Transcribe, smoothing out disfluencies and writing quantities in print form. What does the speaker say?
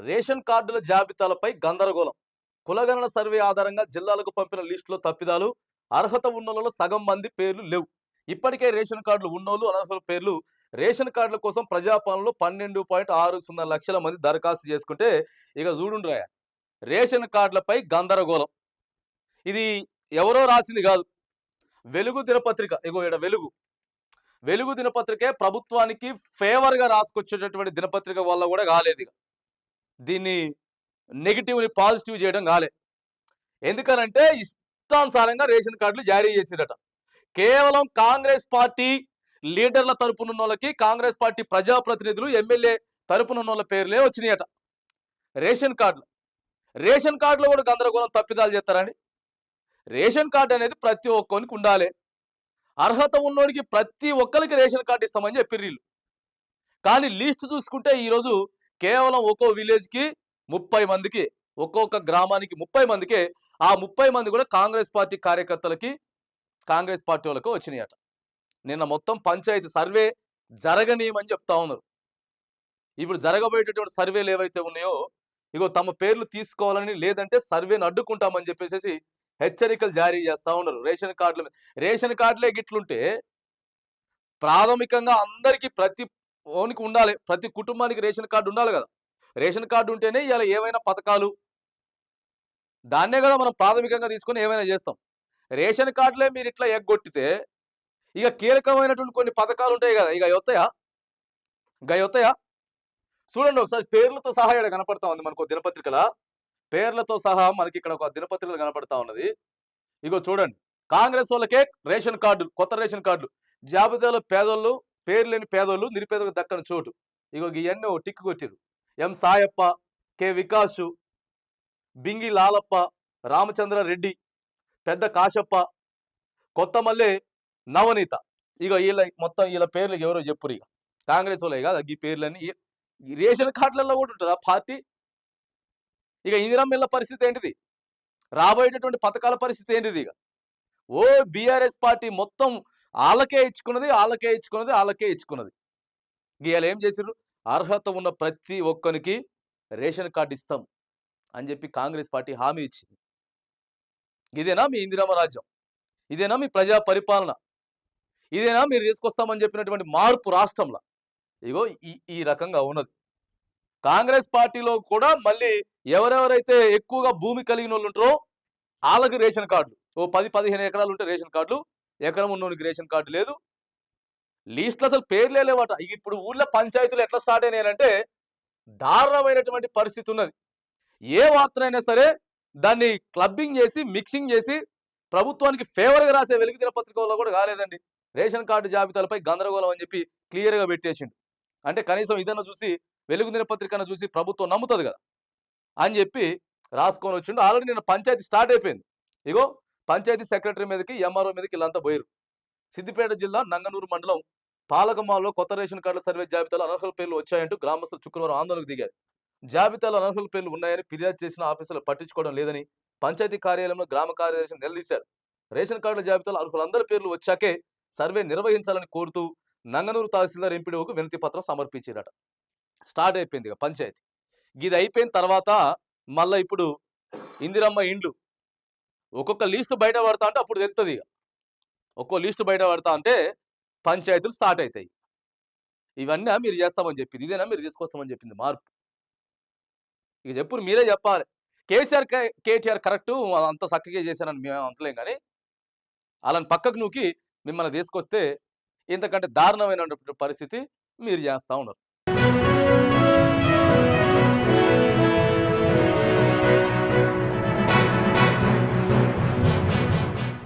Ration కార్డుల జాబితాలపై గందరగోళం. కులగణన సర్వే ఆధారంగా జిల్లాలకు పంపిన లిస్టులో తప్పిదాలు. అర్హత ఉన్నోళ్లలో సగం మంది పేర్లు లేవు. ఇప్పటికే రేషన్ కార్డులు ఉన్నోళ్లు, అనర్హుల పేర్లు. రేషన్ కార్డుల కోసం ప్రజాపాలనలో 12.60 లక్షల మంది దరఖాస్తు చేసుకుంటే ఇక చూడుండ్రాయ రేషన్ కార్డులపై గందరగోళం. ఇది ఎవరో రాసింది కాదు. వెలుగు దినపత్రిక, ఇగో ఈడ వెలుగు వెలుగు దినపత్రికే ప్రభుత్వానికి ఫేవర్ గా రాసుకొచ్చేటటువంటి దినపత్రిక వల్ల కూడా కాలేదు. దీన్ని నెగిటివ్ని పాజిటివ్ చేయడం కాలే. ఎందుకనంటే ఇష్టానుసారంగా రేషన్ కార్డులు జారీ చేసిరట. కేవలం కాంగ్రెస్ పార్టీ లీడర్ల తరపునున్న వాళ్ళకి, కాంగ్రెస్ పార్టీ ప్రజాప్రతినిధులు, ఎమ్మెల్యే తరపునున్న వాళ్ళ పేర్లే వచ్చినాయట రేషన్ కార్డులు. రేషన్ కార్డులో కూడా గందరగోళం, తప్పిదాలు చేస్తారని. రేషన్ కార్డు అనేది ప్రతి ఒక్కరికి ఉండాలి. అర్హత ఉన్నోడికి ప్రతి ఒక్కరికి రేషన్ కార్డు ఇస్తామని చెప్పిర్రు వీళ్ళు. కానీ లిస్ట్ చూసుకుంటే ఈరోజు కేవలం ఒక్కో విలేజ్కి 30 మందికి, ఒక్కొక్క గ్రామానికి 30 మందికే. ఆ 30 మంది కూడా కాంగ్రెస్ పార్టీ కార్యకర్తలకి, కాంగ్రెస్ పార్టీ వాళ్ళకు వచ్చినాయట. నిన్న మొత్తం పంచాయతీ సర్వే జరగనీయమని చెప్తా ఉన్నారు. ఇప్పుడు జరగబోయేటటువంటి సర్వేలు ఏవైతే ఉన్నాయో ఇగో తమ పేర్లు తీసుకోవాలని, లేదంటే సర్వేను అడ్డుకుంటామని చెప్పేసి హెచ్చరికలు జారీ చేస్తా ఉన్నారు. రేషన్ కార్డులే గిట్లుంటే ప్రాథమికంగా అందరికీ ప్రతి ఓనికి ఉండాలి, ప్రతి కుటుంబానికి రేషన్ కార్డు ఉండాలి కదా. రేషన్ కార్డు ఉంటేనే ఇలా ఏమైనా పథకాలు, దాన్నే కదా మనం ప్రాథమికంగా తీసుకొని ఏమైనా చేస్తాం. రేషన్ కార్డులే మీరు ఇట్లా ఎగ్గొట్టితే ఇక కీలకమైనటువంటి కొన్ని పథకాలు ఉంటాయి కదా, ఇక వస్తాయా చూడండి ఒకసారి. పేర్లతో సహా ఇక్కడ కనపడతా ఉంది మనకు దినపత్రికల, పేర్లతో సహా మనకి ఇక్కడ ఒక దినపత్రికలు కనపడతా ఉన్నది. ఇగో చూడండి, కాంగ్రెస్ వాళ్ళకే రేషన్ కార్డులు, కొత్త రేషన్ కార్డులు. జాబితాలో పేదోళ్ళు, పేరు లేని పేదోళ్ళు, నిరుపేదలకు దక్కని చోటు. ఇగో ఇవన్నీ ఓ టిక్కు కొట్టిరు. ఎం సాయప్ప, కె వికాసు, బింగి లాలప్ప, రామచంద్ర రెడ్డి, పెద్ద కాశప్ప, కొత్తమల్లె నవనీత. ఇక మొత్తం వీళ్ళ పేర్లు ఎవరో చెప్పురు. ఇక కాంగ్రెస్ వాళ్ళే కాదు ఈ పేర్లన్నీ. రేషన్ కార్డులలో కూడా ఉంటుంది ఆ పార్టీ. ఇక ఇందిరమ్మ పరిస్థితి ఏంటిది, రాబోయేటటువంటి పథకాల పరిస్థితి ఏంటిది? ఇక ఓ బీఆర్ఎస్ పార్టీ మొత్తం వాళ్ళకే ఇచ్చుకున్నది. ఇవాళ ఏం చేసిర్రు, అర్హత ఉన్న ప్రతి ఒక్కరికి రేషన్ కార్డు ఇస్తాం అని చెప్పి కాంగ్రెస్ పార్టీ హామీ ఇచ్చింది. ఇదేనా మీ ఇందిరమ్మ రాజ్యం? ఇదేనా మీ ప్రజా పరిపాలన? ఇదేనా మీరు తీసుకొస్తామని చెప్పినటువంటి మార్పు రాష్ట్రంలో? ఇగో ఈ రకంగా ఉన్నది. కాంగ్రెస్ పార్టీలో కూడా మళ్ళీ ఎవరెవరైతే ఎక్కువగా భూమి కలిగిన వాళ్ళు ఉంటారో వాళ్ళకి రేషన్ కార్డులు, ఓ 10-15 ఎకరాలు ఉంటే రేషన్ కార్డులు, ఎకరం ఉన్నోనికి రేషన్ కార్డు లేదు. లిస్టులు అసలు పేర్లే లేవట. ఇప్పుడు ఊళ్ళో పంచాయతీలు ఎట్లా స్టార్ట్ అయినాయంటే దారుణమైనటువంటి పరిస్థితి ఉన్నది. ఏ వార్తనైనా సరే దాన్ని క్లబ్బింగ్ చేసి, మిక్సింగ్ చేసి ప్రభుత్వానికి ఫేవర్గా రాసే వెలుగు దినపత్రికల్లో కూడా కాలేదండి. రేషన్ కార్డు జాబితాలపై గందరగోళం అని చెప్పి క్లియర్గా పెట్టేసిండు. అంటే కనీసం ఇదన్నా చూసి, వెలుగు దినపత్రికను చూసి ప్రభుత్వం నమ్ముతుంది కదా అని చెప్పి రాసుకొని వచ్చిండు. ఆల్రెడీ నిన్న పంచాయతీ స్టార్ట్ అయిపోయింది. ఇగో పంచాయతీ సెక్రటరీ మీదకి, ఎంఆర్ఓ మీదకి వీళ్ళంతా పోయారు. సిద్దిపేట జిల్లా నంగనూరు మండలం పాలకమాల్లో కొత్త రేషన్ కార్డుల సర్వే జాబితాలో అనర్హుల పేర్లు వచ్చాయంటూ గ్రామస్తులు శుక్రవారం ఆందోళనకు దిగారు. జాబితాలో అనర్హుల పేర్లు ఉన్నాయని ఫిర్యాదు చేసిన ఆఫీసులు పట్టించుకోవడం లేదని పంచాయతీ కార్యాలయంలో గ్రామ కార్యదర్శిని నిలదీశారు. రేషన్ కార్డుల జాబితాలో అర్హులందరి పేర్లు వచ్చాకే సర్వే నిర్వహించాలని కోరుతూ నంగనూరు తహసీల్దార్ ఎంపీడీఓకు వినతి పత్రం సమర్పించారట. స్టార్ట్ అయిపోయింది ఇక పంచాయతీ. ఇది అయిపోయిన తర్వాత మళ్ళీ ఇప్పుడు ఇందిరమ్మ ఇండ్లు ఒక్కొక్క లిస్టు బయట పడతా అంటే అప్పుడు తెలుస్తుంది. ఇక ఒక్కో లిస్టు బయట పడతా అంటే పంచాయతీలు స్టార్ట్ అవుతాయి. ఇవన్నీ మీరు చేస్తామని చెప్పింది, ఇదేనా మీరు తీసుకొస్తామని చెప్పింది మార్పు? ఇక చెప్పుడు, మీరే చెప్పాలి. కేటీఆర్ కరెక్టు, అంత చక్కగా చేశానని మేము అంతలేం, కానీ అలాని పక్కకు నూకి మిమ్మల్ని తీసుకొస్తే ఇంతకంటే దారుణమైనటువంటి పరిస్థితి మీరు చేస్తూ ఉన్నారు.